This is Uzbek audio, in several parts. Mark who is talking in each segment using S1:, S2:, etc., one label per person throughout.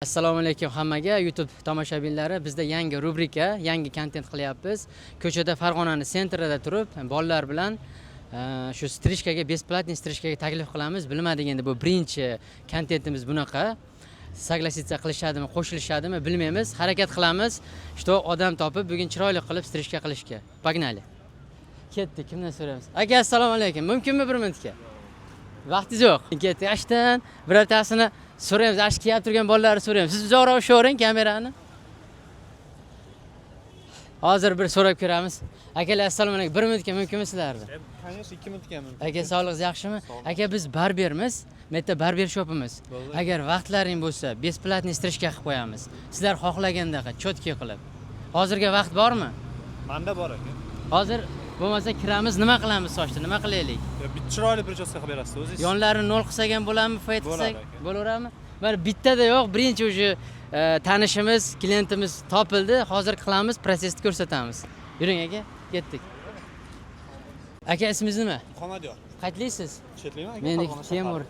S1: Assalomu alaykum hammaga YouTube tomoshabinlari. Bizda yangi rubrika, yangi kontent qilyapmiz. Ko'chada Farg'onani sentrida turib, bolalar bilan shu strishkaga, besplatniy strishkaga taklif qilamiz. Bilmadik, bu birinchi kontentimiz bunaqa. Soglasitsiya qilishadimi, qo'shilishadimi bilmaymiz. Harakat qilamiz. Что odam topib bugun chiroyli qilib strishka qilishga. Pagnali. Ketdik, kimdan so'raymiz? Aka, assalomu alaykum. Mumkinmi bir minutga? Vaqtingiz yo'q. Ketdik. Ashtan birortasini so'raymiz, ash kiyib turgan bolalarni so'raymiz. Siz uzoqroq ushlavering kamerani. Hozir bir so'rab ko'ramiz. Akalar, assalomu alaykum. 1 minutga mumkinmi sizlarga?
S2: Конечно, 2 minutga mumkin.
S1: Aka, sog'lig'ingiz yaxshimi? Aka, biz barbermiz. Metta barber shopimiz. Agar vaqtlaring bo'lsa, besplatniy strishka qilib qo'yamiz. Sizlar xohlagandaqa chotki qilib. Hozirga vaqt bormi?
S2: Menda bor aka.
S1: Hozir bo'lmasa kiramiz, nima qilamiz sochni? Nima qilaylik?
S2: Chiroyli prichoska qilib berasiz o'zingiz.
S1: Yonlarini 0 qilsak ham bo'ladimi, fayt qilsak?
S2: Bo'ladi aka.
S1: Bo'laveradimi? Mana bittada yo'q, birinchi o'sha tanishimiz, klientimiz topildi. Hozir qilamiz, prosesni ko'rsatamiz. Yuring aka, ketdik. Aka, ismingiz nima?
S2: Muhammadiyor.
S1: Qayerlisiz?
S2: Chetlikmi aka?
S1: Meniki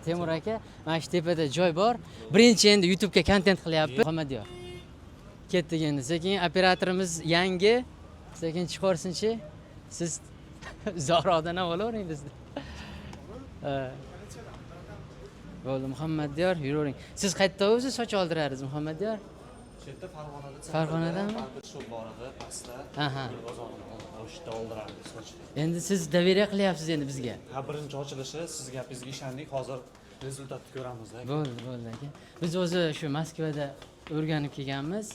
S1: Temur aka. Mana shu tepada joy bor. Birinchi endi YouTube'ga kontent qilyapmiz. Muhammadiyor. Ketdik endi. Sekin operatorimiz yangi. Sekin chiqarsinchi. Siz Zorodan olavering bizni. Bo'ldi, Muhammadiyor, yuravering. Siz qayerda o'zi soch oldirasiz, Muhammadiyor?
S2: Chetda Farg'onada.
S1: Farg'onadami?
S2: Shu borada pastda.
S1: Aha.
S2: O'shda oldiramiz soch.
S1: Endi siz daveriya qilyapsiz endi bizga.
S2: Ha, birinchi ochilishi siz gapingizga ishondik. Hozir rezultatni ko'ramiz aka.
S1: Bo'ldi aka. Biz o'zi shu Moskvada o'rganib kelganmiz.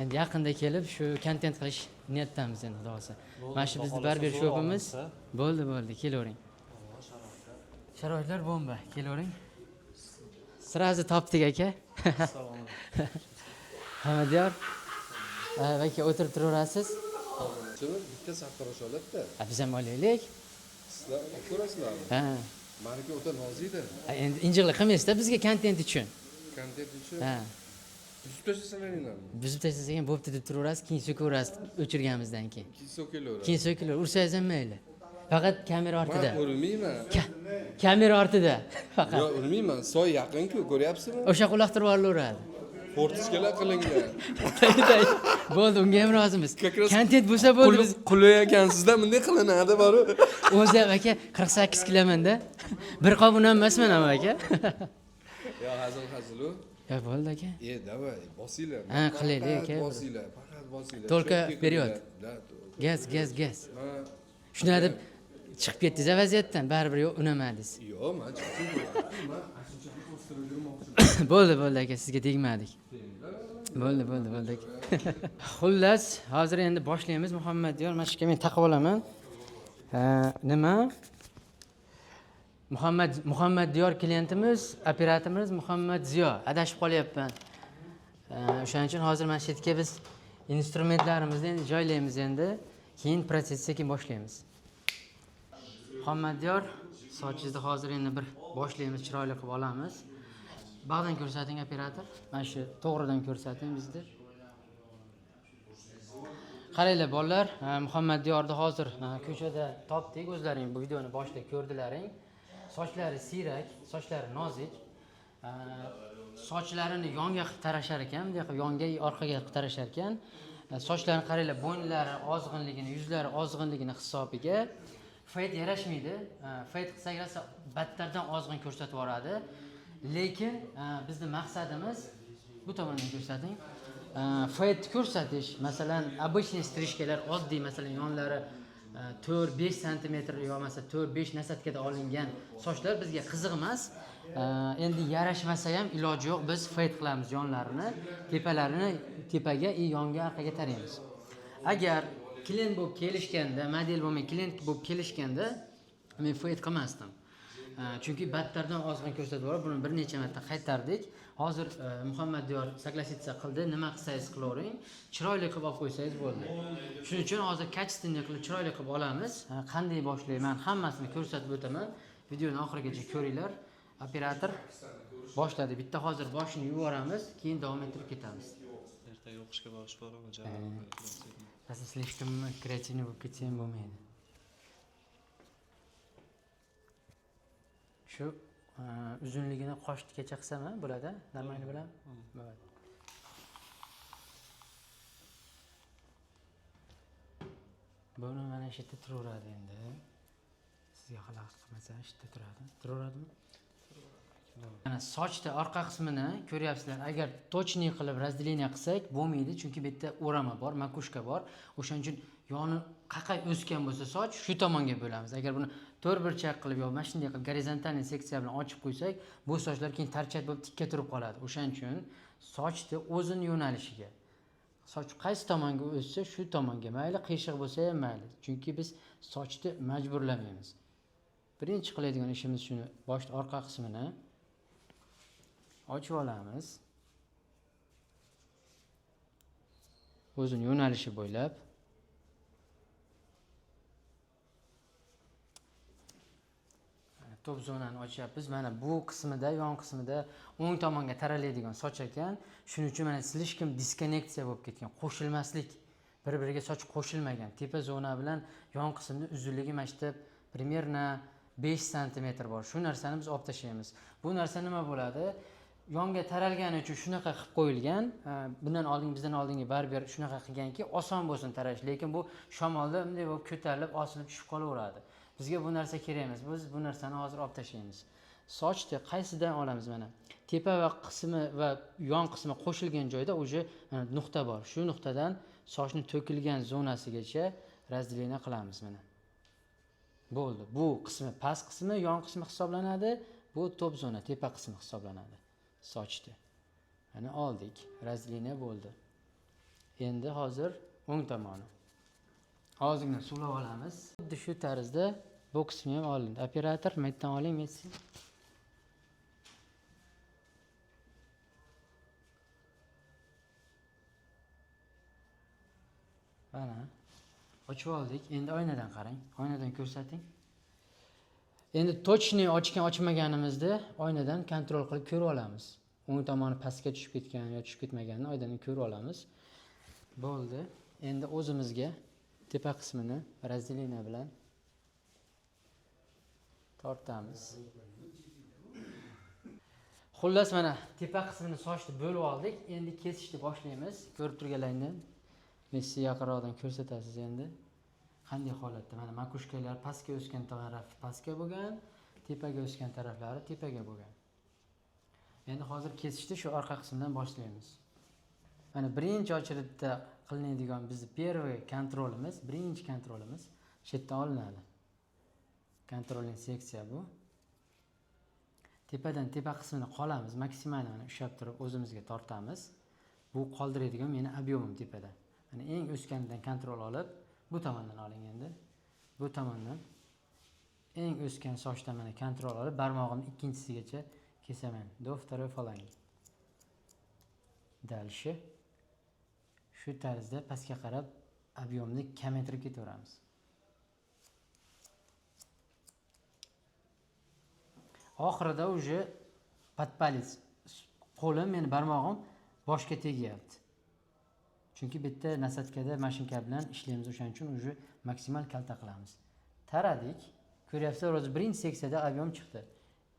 S1: Endi yaqinda kelib shu kontent qilish niyatdamiz endi xudo xohlasa. Mana shu bizning barber shopimiz. Bo'ldi, kelavering. Sharoitlar bomba, kelavering. Sirazi topdik aka.
S2: Assalomu alaykum.
S1: Muhammadiyor. Aka, o'tirib turaverasiz.
S3: Bitta sartarosh oladi-da.
S1: Biz ham olaylik.
S3: Sizlar ko'rasizlarmi?
S1: Ha.
S3: Meniki o'ta noziyda.
S1: Endi injiqlik qilmaysiz-da bizga kontent uchun.
S3: Kontent uchun.
S1: Ha.
S3: Buzib tashlasaringlarmi?
S1: Buzib tashlasak ham bo'pti deb turaverasiz, keyin so'kaverasiz o'chirganimizdan keyin.
S3: So'kilaveradi.
S1: Keyin so'kilar, ursangiz ham mayli. Faqat kamera ortida.
S3: Men urmayman.
S1: Kamera ortida faqat.
S3: Yo'q, urmayman. Soy yaqin-ku, ko'ryapsizmi?
S1: O'sha quloqtirib olaveradi.
S3: Fortichkalar qilingan.
S1: Bo'ldi, unga ham rozimiz. Kontent bo'lsa bo'ldi. Biz
S3: Qulay ekansizda bunday qilinadi bor.
S1: o'zi ham aka 48 kiloman-da. Bir qop undan emasman ham aka.
S3: Yo, hazil-u.
S1: Ya bo'ldi aka.
S3: Davay, bosinglar.
S1: Ha, qilaylik aka.
S3: Bosinglar, faqat bosinglar.
S1: Только вперед. Gaz. Shuna deb chiqib ketdingiz vaziyatdan, baribir unamadingiz.
S3: Yo'q, men chiqdim.
S1: Bo'ldi aka, sizga tegmadik. Bo'ldi aka. Xullas, hozir endi boshlaymiz. Muhammadiyor, mana shu men taqib olaman. Nima? Muhammadiyor klientimiz, operatorimiz Muhammadziyo. Adashib qolyapman. O'shaning uchun hozir mana shu yerga biz instrumentlarimizni endi joylaymiz endi. Keyin prosesni sekin boshlaymiz. Muhammadiyor, sochingizni hozir endi bir boshlaymiz, chiroyli qilib olamiz. Bag'dan ko'rsating operator. Mana shu to'g'ridan ko'rsating bizni. Qaranglar bolalar, Muhammadiyorni hozir ko'chada topdik. O'zlaring bu videoni boshida ko'rdilaring. Sochlari siyrak, sochlari nozik. Sochlarini yonga qilib tarashar ekan, bunday qilib yonga, orqaga qilib tarashar ekan. Sochlarini qaranglar, bo'ynlari ozg'inligini, yuzlari ozg'inligini hisobiga fayt yarashmaydi. Fayt qilsak rosa battardan ozg'in ko'rsatib yoradi. Lekin bizning maqsadimiz bu tomondan ko'rsating. Fayt ko'rsatish, masalan, обычный strishkalar oddiy, masalan, yonlari 4-5 sm yo'masa 4-5 nasatkada olingan sochlar bizga qiziq emas. Endi yarashmasa ham iloji yo'q, biz fayt qilamiz yonlarini, tepalarini tepaga, yonga, orqaga taraymiz. Agar klient bo'lib kelishganda, model bo'lmay klient bo'lib kelishganda men fayt qilmasdim. Chunki battardan ozg'in ko'rsatib yuborib, buni bir necha marta qaytardik. Hozir Muhammadiyor soglasitsiya qildi, nima qilsangiz qilavering, chiroyli qilib olib qo'ysangiz bo'ldi. Shuning uchun hozir kачественный qilib chiroyli qilib olamiz. Qanday boshlayman, hammasini ko'rsatib o'taman. Videoni oxirigacha ko'ringlar. Operator boshladi. Bitta hozir boshini yuboramiz, keyin davom ettirib ketamiz.
S2: Ertaga o'qishga borish bormi?
S1: Asli слишком креативный bo'lib ketsam bo'lmaydi. Shu uzunligini qoshgacha qilsam ham bo'ladi, namayli bilan. Bo'ladi. Buni mana shu yerda turaveradi endi. Sizga xalaqit qilmasa, shu yerda turadi. Turaveradimi? Mana sochda orqa qismini ko'ryapsizlar. Agar точный qilib разделение qilsak bo'lmaydi, chunki bu yerda o'rama bor, makushka bor. O'shaning uchun yoni qaqay o'sgan bo'lsa soch shu tomonga bo'lamiz. Agar buni to'rtburchak qilib yo mana shunday qilib gorizontalniy seksiya bilan ochib qo'ysak, bu sochlar keyin tarchat bo'lib tikka turib qoladi. O'shaning uchun sochni o'zini yo'nalishiga. Soch qaysi tomonga o'ssa, shu tomonga, mayli qiyshiq bo'lsa ham mayli. Chunki biz sochni majburlamaymiz. Birinchi qiladigan ishimiz shuni, boshda orqa qismini ochib olamiz. O'zini yo'nalishi bo'ylab. Top zonani ochyapmiz. Mana bu qismida, yon qismida o'ng tomonga taraladigan soch ekan. Shuning uchun mana slishkim diskonneksiya bo'lib ketgan, qo'shilmaslik, bir-biriga soch qo'shilmagan. Tepa zona bilan yon qismning uzunligi mana shu примерно 5 sm bor. Shu narsani biz olib tashlaymiz. Bu narsa nima bo'ladi? Yonga taralgani uchun shunaqa qilib qo'yilgan. Bizdan oldingi barber shunaqa qilganki, oson bo'lsin tarash, lekin bu shamolda bunday bo'lib ko'tarilib, osilib tushib qolaveradi. Bizga bu narsa kerak emas. Biz bu narsani hozir olib tashlaymiz. Sochni qaysidan olamiz mana? Tepa va qismi va yon qismi qo'shilgan joyda o'sha nuqta bor. Shu nuqtadan sochning to'kilgan zonasigacha razdelение qilamiz mana. Bo'ldi. Bu qismi past qismi, yon qismi hisoblanadi. Bu top zona, tepa qismi hisoblanadi. Sochni. Mana oldik. Razdelение bo'ldi. Endi hozir o'ng tomoni. Ozgina suvlab olamiz. Xuddi shu tarzda bu qismi ham olindi. Operator, metdan oling, Messi. Mana ochib oldik. Endi oynadan qarang. Oynadan ko'rsating. Endi точный ochgan ochmaganimizni oynadan kontrol qilib ko'rib olamiz. O'ng tomoni pastga tushib ketgan yoki tushib ketmaganini oynadan ko'rib olamiz. Bo'ldi. Endi o'zimizga tepa qismini razdelение bilan tortamiz. Xullas mana tepa qismini sochni bo'lib oldik. Endi kesishni boshlaymiz. Ko'rib turganlaringdan Messi yaqinroqdan ko'rsatasiz endi. Qanday holatda? Mana makushkalar pastga o'sgan tarafi pastga bo'lgan, tepaga o'sgan taraflari tepaga bo'lgan. Endi hozir kesishni shu orqa qismdan boshlaymiz. Mana birinchi очередda qilinadigan bizning первый kontrolimiz, birinchi kontrolimiz shu yerdan olinadi. Kontrolning seksiya bu. Tepadan tepa qismini qolamiz, maksimalni mana ushlab turib o'zimizga tortamiz. Bu qoldiradigan meni объемim tepada. Mana eng o'sganidan kontrol olib, bu tomondan oling endi. Bu tomondan eng o'sgan sochdan mana kontrol olib, barmog'imni ikkinchisigacha kesaman. Do второй фаланги. Дальше shu tarzda pastga qarab объемni kamaytirib ketaveramiz. Oxirida уже подпалец qo'lim, meni barmog'im boshga tegyapti. Chunki bitta nasatkada mashinka bilan ishlaymiz, o'shaning uchun уже maksimal kalta qilamiz. Taradik. Ko'ryapsizlar, o'zi birinchi seksiyada объем chiqdi.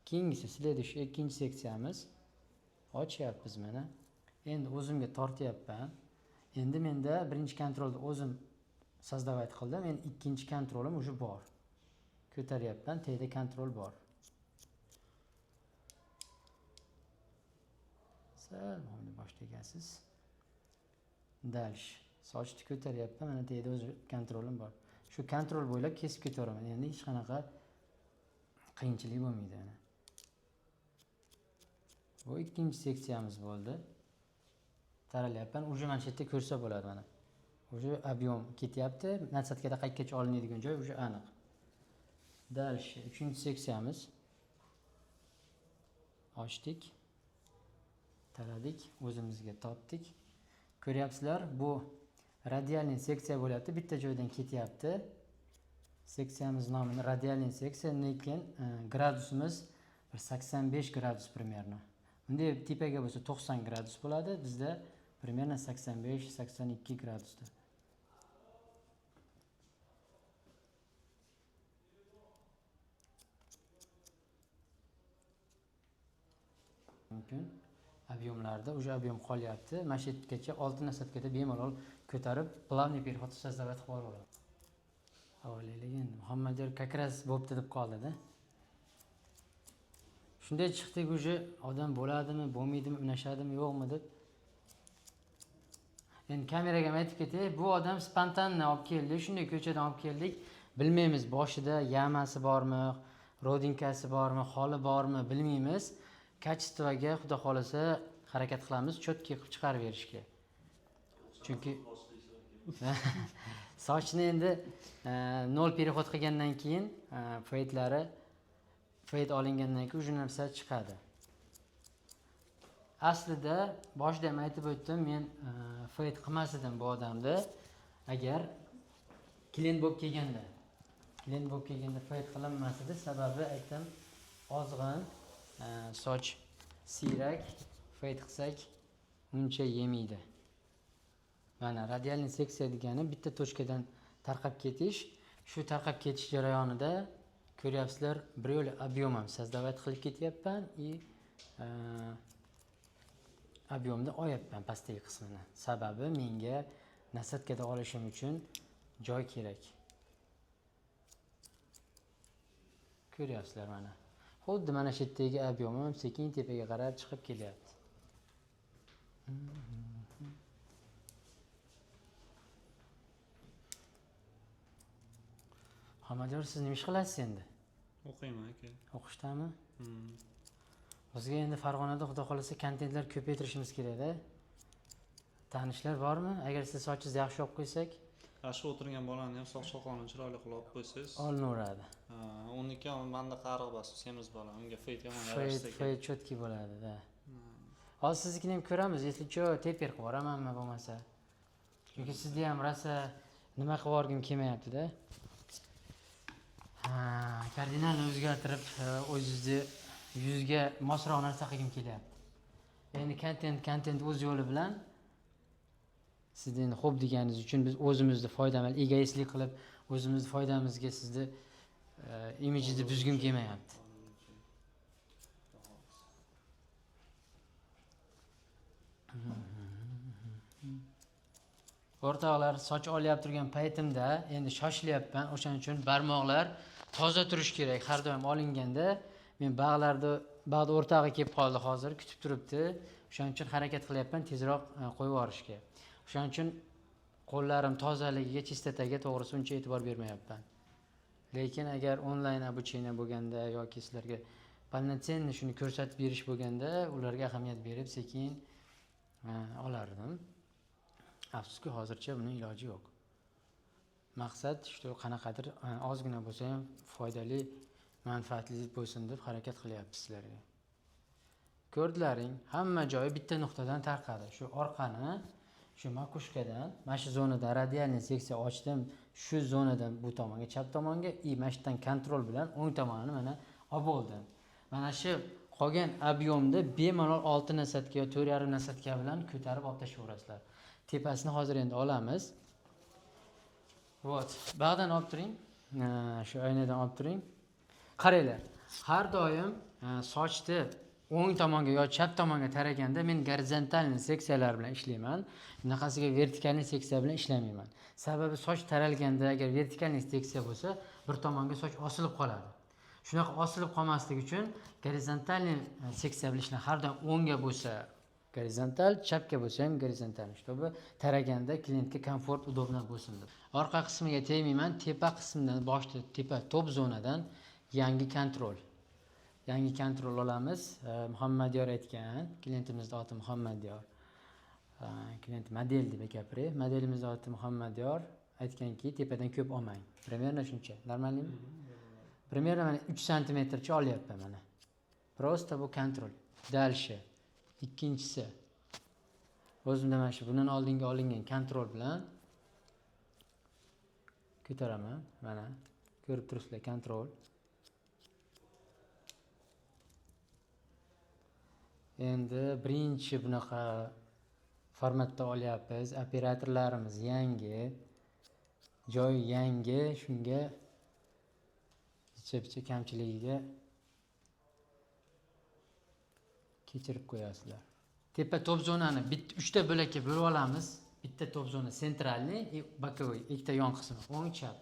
S1: Keyingisi следующий ikkinchi seksiyamiz. Ochyapmiz mana. Endi o'zimga tortyapman. Endi menda birinchi kontrolni o'zim sozdавать qildim. Endi ikkinchi kontrolim уже bor. Ko'taryapman, teyda kontrol bor. Salomni boshlagansiz. Dальше. Sochni ko'taryapman, mana teyda o'z kontrolim bor. Shu kontrol bo'ylab kesib ketaveraman. Endi hech qanaqa qiyinchilik bo'lmaydi mana. Bu ikkinchi seksiyamiz bo'ldi. Taralyapman. Uje mana shu yerda ko'rsa bo'ladi mana. Uje объем ketyapti. Nasatkada qayergacha olinadigan joy uje aniq. Dальше uchinchi seksiyamiz. Ochdik. Taradik, o'zimizga tortdik. Ko'ryapsizlar, bu radialniy seksiya bo'lyapti, bitta joydan ketyapti. Seksiyamiz nomini radialniy seksiya, lekin gradusimiz 85 gradus примерно. Bunday tepaga bo'lsa 90 gradus bo'ladi, bizda примерно 85-82 gradusda. mumkin. Объемlarda уже объем qolyapti. Mana shu yergacha 6 nasatkada bemalol ko'tarib, плавный переход создавать qilib oladi. Havolaylik endi. Muhammadyor как раз bo'pti deb qoldi-da. Shunday chiqdik уже odam bo'ladimi, bo'lmaydimi, unashadimi, yo'qmi deb. Endi kameraga ham aytib ketay, bu odam spontanni olib keldik, shunday ko'chadan olib keldik. Bilmaymiz boshida yamasi bormi, rodinkasi bormi, holi bormi, bilmaymiz. Kачествоga xudo xolasa harakat qilamiz, cho'tki qilib chiqarib berishga. Chunki sochni endi 0 переход qilgandan keyin fade olingandan keyin o'sha narsa chiqadi. Aslida boshida ham aytib o'tdim, men fade qilmas edim bu odamni. Agar klient bo'lib kelganda fade qilinmas edi. Sababi aytdim, ozg'in soch siyrak fade qilsak uncha yemaydi. Mana radialniy seksiya degani bitta tochkadan tarqab ketish. Shu tarqab ketish jarayonida ko'ryapsizlar, bir yo'l объемim создавать qilib ketyapman и объемni olyapman pastdagi qismini. Sababi menga nasatkada olishim uchun joy kerak. Ko'ryapsizlar mana. Xuddi mana shu yerdagi объемim sekin tepaga qarab chiqib kelyapti. Muhammadyor, siz nima ish qilasiz endi?
S2: O'qiyman aka.
S1: O'qishdami? Bizga endi Farg'onada xudo xolasa kontentlar ko'paytirishimiz kerak-da. Tanishlar bormi? Agar siz sochingizni yaxshi olib qo'ysak,
S2: Shu o'tirgan bolani ham soqolini chiroyli qilib olib qo'ysangiz,
S1: olinaveradi.
S2: 12 ham menda qariq bas, semiz bola. Unga fade yomon yarashsa kerak.
S1: Fade cho'tki bo'ladi-da. Hozir siznikini ham ko'ramiz, если что, teper qilib yuboramanmi bo'lmasa. Chunki sizda ham rasa nima qilib yuborgim kelmayapti-da. Kardinal o'zgartirib, o'zingizni yuzga mosroq narsa qilgim kelyapti. Endi kontent o'z yo'li bilan sizni endi xo'p deganingiz uchun biz o'zimizni foydamiz, egoistlik qilib o'zimizni foydamizga sizni imijingizni buzgim kelmayapti. O'rtoqlar, soch olyapti turgan paytimda endi shoshilyapman. O'shaning uchun barmoqlar toza turish kerak. Har doim olinganda men bog'da o'rtog'i kelib qoldi hozir, kutib turibdi. O'shaning uchun harakat qilyapman tezroq qo'yib yuborishga. O'shaning uchun qo'llarim tozaligiga, chistotaga to'g'risi uncha e'tibor bermayapman. Lekin agar onlayn обучение bo'lganda yoki sizlarga полноценный shuni ko'rsatib berish bo'lganda, ularga ahamiyat berib sekin olardim. Afsuski hozircha buning iloji yo'q. Maqsad shu qanaqadir ozgina bo'lsa ham foydali, manfaatli bo'lsin deb harakat qilyapmiz sizlarga. Ko'rdilaring, hamma joyi bitta nuqtadan tarqadi. Shu orqani, shu makushkadan, mana shu zonada radialniy seksiya ochdim, shu zonadan bu tomonga, chap tomonga, mana shu yerdan kontrol bilan o'ng tomonini mana olib oldim. Mana shu qolgan объемni bemalol 6 nasatka yo 4,5 nasatka bilan ko'tarib olib tashlayverasizlar. Tepasini hozir endi olamiz. Вот, bag'dan olib turing. Shu oynadan olib turing. Qaranglar. Har doim sochni o'ng tomonga yo chap tomonga taraganda men gorizontalniy seksiyalar bilan ishlayman. Bunaqasiga vertikalniy seksiya bilan ishlamayman. Sababi soch taralganda agar vertikalniy seksiya bo'lsa, bir tomonga soch osilib qoladi. Shunaqa osilib qolmasligi uchun gorizontalniy seksiya bilan ishlayman. Har doim o'ngga bo'lsa gorizontal, chapga bo'lsa ham gorizontal, чтобы taraganda klientga komfort, удобно bo'lsin deb. Orqa qismiga tegmayman, tepa qismidan, boshda tepa top zonadan yangi kontrol olamiz. Muhammadyor aytgan, klientimizning oti Muhammadyor. Klient model deb gapiray. Modelimizning oti Muhammadyor aytganki, tepadan ko'p olmang. Примерно shuncha. Normalmi? Примерно mana 3 sm olyapman mana. Просто bu kontrol. Dalshi. Ikkinchisi. O'zimda mana shu bundan oldingi olingan kontrol bilan ko'taraman. Mana ko'rib turibsizlar, kontrol. Endi birinchi bunaqa formatda olyapmiz. Operatorlarimiz yangi, joy yangi, shunga bitta kamchiligiga kechirib qo'yasizlar. Tepa top zonani 3 ta bo'lakka bo'lib olamiz. Bitta top zona sentralniy, bokovoy, ikkita yon qismi, o'ng chap.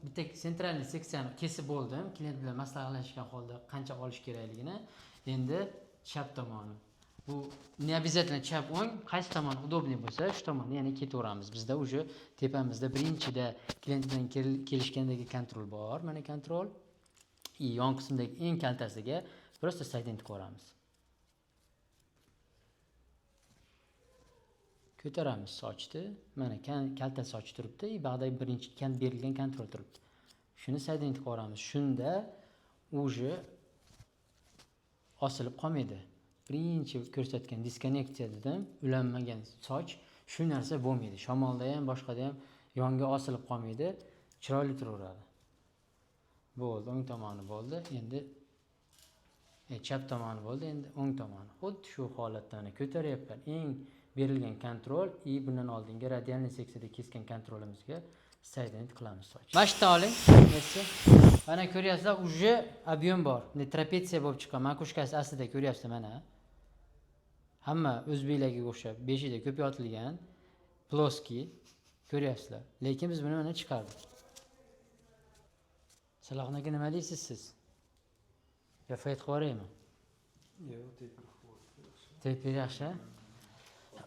S1: Bitta sentralniy seksiyani kesib bo'ldim. Klient bilan maslahatlashgan holda qancha olish kerakligini. Endi chap tomoni. Bu ne обязательно chap o'ng, qaysi tomon udobniy bo'lsa, shu tomonni yana ketaveramiz. Bizda уже tepamizda birinchida klient bilan kelishgandagi kontrol bor. Mana kontrol. Yon qismdagi eng kaltasiga просто saydin qo'yamiz. Ko'taramiz sochni. Mana kalta soch turibdi, bag'da birinchi berilgan kontrol turibdi. Shuni saydin qo'yamiz. Shunda уже osilib qolmaydi. Birinchi ko'rsatgan diskonneksiya dedim, ulanmagan soch, shu narsa bo'lmaydi. Shamolda ham, boshqada ham yonga osilib qolmaydi, chiroyli turaveradi. Bo'ldi, o'ng tomoni bo'ldi. Endi chap tomoni bo'ldi, endi o'ng tomoni. Xuddi shu holatdan ko'taryapman. Eng berilgan kontrol bundan oldingi radialniy seksiyada kesgan kontrolimizga saydin qilamiz soch. Mashta oling. Mana ko'ryapsizlar, уже объем bor. Trapetsiya bo'lib chiqqan. Makushkasi aslida ko'ryapsizlar mana. Hamma o'zbeklarga o'xshab beshida ko'p yotilgan ploskiy ko'ryapsizlar. Lekin biz buni mana chiqardik. Salohniki nima deysiz siz? Yo fayt qilib
S2: Yo'q,
S1: tepir yaxshi.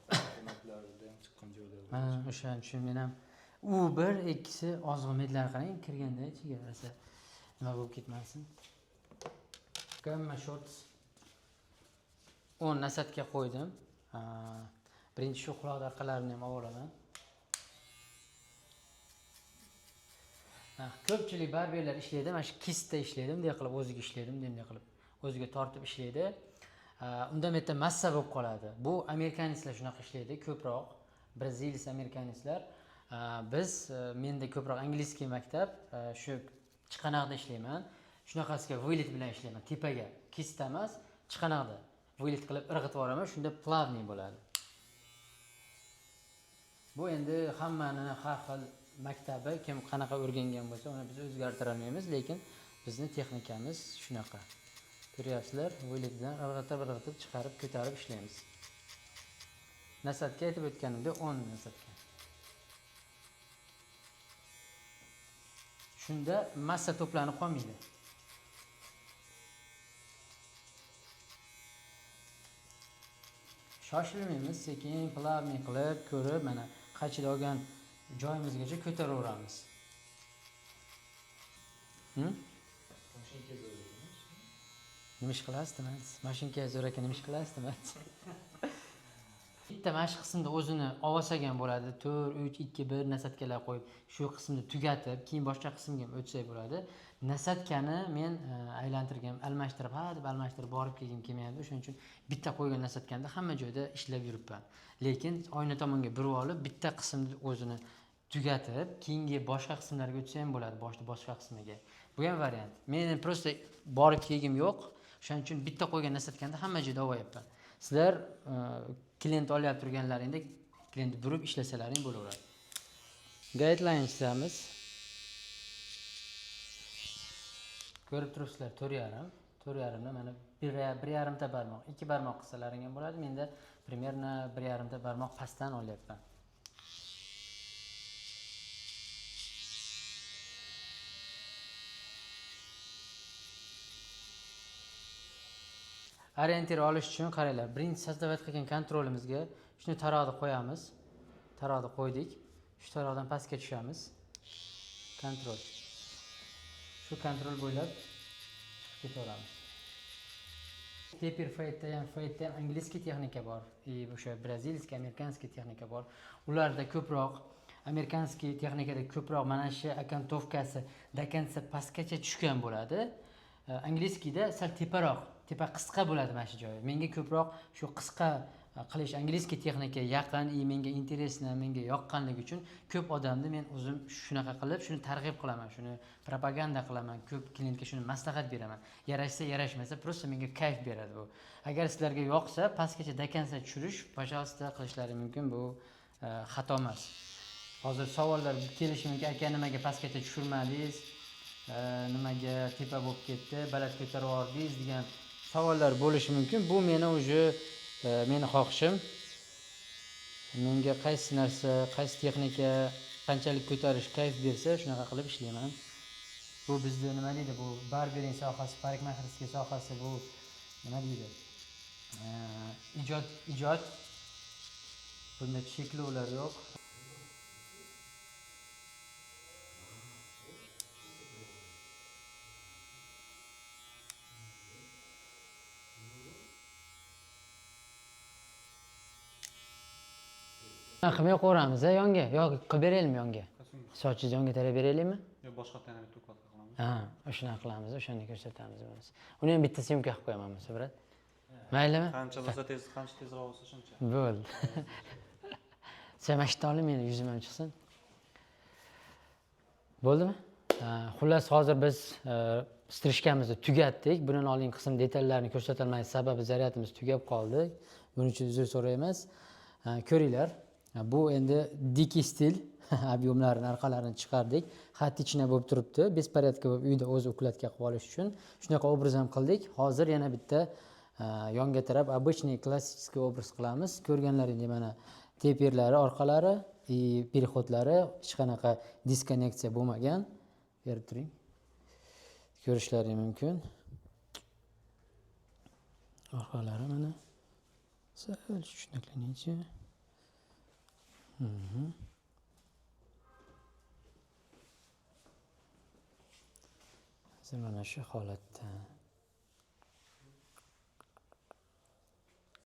S2: Xizmatlarida ham chiqqan joyda.
S1: Ha, o'shaning uchun men ham u bir ikkisi ozg'inliklar qarang, kirganda ichiga rosa nima bo'lib ketmasin. Gamma shorts 10 nasatga qo'ydim. Birinchi shu quloq orqalarini ham olaman. Ko'pchilik barberlar ishlaydi, mana shu kistda ishlaydi, bunday qilib o'ziga ishlaydi, bunday qilib o'ziga tortib ishlaydi. Unda metta massa bo'lib qoladi. Bu amerikanistlar shunaqa ishlaydi, ko'proq braziliyas amerikanistlar. Biz menda ko'proq angliskiy maktab, shu chiqanaqda ishlayman. Shunaqasiga vıylit bilan ishlayman, tepaga, kista emas, chiqanaqda vıylit qilib irg'itib yuboraman, shunda plavniy bo'ladi. Bu endi hammani har xil maktabi kim qanaqa o'rgangan bo'lsa, uni biz o'zgartira olmaymiz, lekin bizning texnikamiz shunaqa. Ko'ryapsizlar, vıylit bilan irg'itib chiqarib, ko'tarib ishlaymiz. Nasatga aytib o'tganimda 10 nasatga. Shunda massa to'planib qolmaydi. Shoshilmaymiz, sekin plavniy qilib ko'rib, mana qachida olgan joyimizgacha ko'taraveramiz. Nima ish qilasizmi? Mashinka zo'r ekan, nima ish qilasizmi? Bitta mana shu qismda o'zini ovosagan bo'ladi. 4, 3, 2, 1 nasatkalar qo'yib, shu qismni tugatib, keyin boshqa qismga ham o'tsak bo'ladi. Nasatkani men aylantirgan, almashtirib, deb almashtirib borib kelgim kelmayapti. Shuning uchun bitta qo'ygan nasatkanda hamma joyda ishlab yuribman. Lekin oyna tomonga burib olib, bitta qismni o'zini tugatib, keyingi boshqa qismlarga o'tsa ham bo'ladi, boshqa qismiga. Bu ham variant. Men prosta borib kelgim yo'q. Shuning uchun bitta qo'ygan nasatkanda hamma joyda olyapman. Sizlar klient olyapti turganlaringda klient burib ishlasalaring bo'laveradi. Guideline chizamiz. Ko'rib turibsizlar, 4,5. 4,5 dan mana 1,5 ta barmoq, 2 barmoq qilsalaring ham bo'ladi. Menda примерно 1,5 ta barmoq pastdan olyapman. Orientir olish uchun qaranglar, birinchi sostavat qilgan kontrolimizga shuni taroqni qo'yamiz. Taroqni qo'ydik. Shu taroqdan pastga tushamiz. Kontrol. Shu kontrol bo'ylab ketaveramiz. Taper fade ham angliskiy texnika bor. O'sha brazilskiy, amerikanskiy texnika bor. Ularda ko'proq amerikanskiy texnikada ko'proq mana shu akantovkasi do konca pastgacha tushgan bo'ladi. Angliskiyda sal teparoq, tepa qisqa bo'ladi mana shu joyi. Menga ko'proq shu qisqa qilish angliskiy texnika yaqin, menga interesna, menga yoqqanligi uchun ko'p odamni men o'zim shunaqa qilib, shuni targ'ib qilaman, shuni propaganda qilaman, ko'p klientga shuni maslahat beraman. Yarashsa, yarashmasa, prosta menga kayf beradi bu. Agar sizlarga yoqsa, pastgacha do konca tushirish, pожалуйста, qilishlaringiz mumkin, bu xato emas. Hozir savollar kelishi mumkin, aka nimaga pastgacha tushirmadingiz? Nimaga tepa bo'lib ketdi, baland ko'tarib yubordingiz degan savollar bo'lishi mumkin. Bu meni уже meni xohishim. Menga qaysi narsa, qaysi texnika qanchalik ko'tarish kayf bersa, shunaqa qilib ishlayman. Bu bizda nima deydi? Bu barbering sohasi, parikmaxerskiy sohasi, bu nima deydi? Ijod. Bunda cheklovlar yo'q. Qilmay qo'yamiz yonga. Yo'q, qilib beraylikmi yonga? Sochingizni yonga tarab beraylikmi?
S2: Yo, boshqa yana bitta ukladka qilamiz.
S1: Ha, o'shani qilamiz, o'shani ko'rsatamiz biz. Uni ham bitta syomka qilib qo'yaman bo'lsa, brat. Maylimi?
S2: Qancha tezroq bo'lsa shuncha.
S1: Bo'ldi. Sen mashina olib meni yuzim ham chiqsin. Bo'ldimi? Xullas hozir biz strishkamizni tugatdik. Buning oldingi qism detallarni ko'rsatilmay sababi zaryadimiz tugab qoldi. Buning uchun uzr so'raymiz. Ko'ringlar. Bu endi dikий stil объемlarini orqalarini chiqardik. Xat ichina bo'lib turibdi. Besporядка bo'lib uyda o'zi ukladka qilib olish uchun shunaqa obraz ham qildik. Hozir yana bitta yonga taraf обычный klassik obraz qilamiz. Ko'rganlaringiz mana teperlari, orqalari, переходlari hech qanaqa diskonneksiya bo'lmagan. Berib turing. Ko'rishlaringiz mumkin. Orqalari mana sal tushunaklaningchi. Hozir mana shu holatda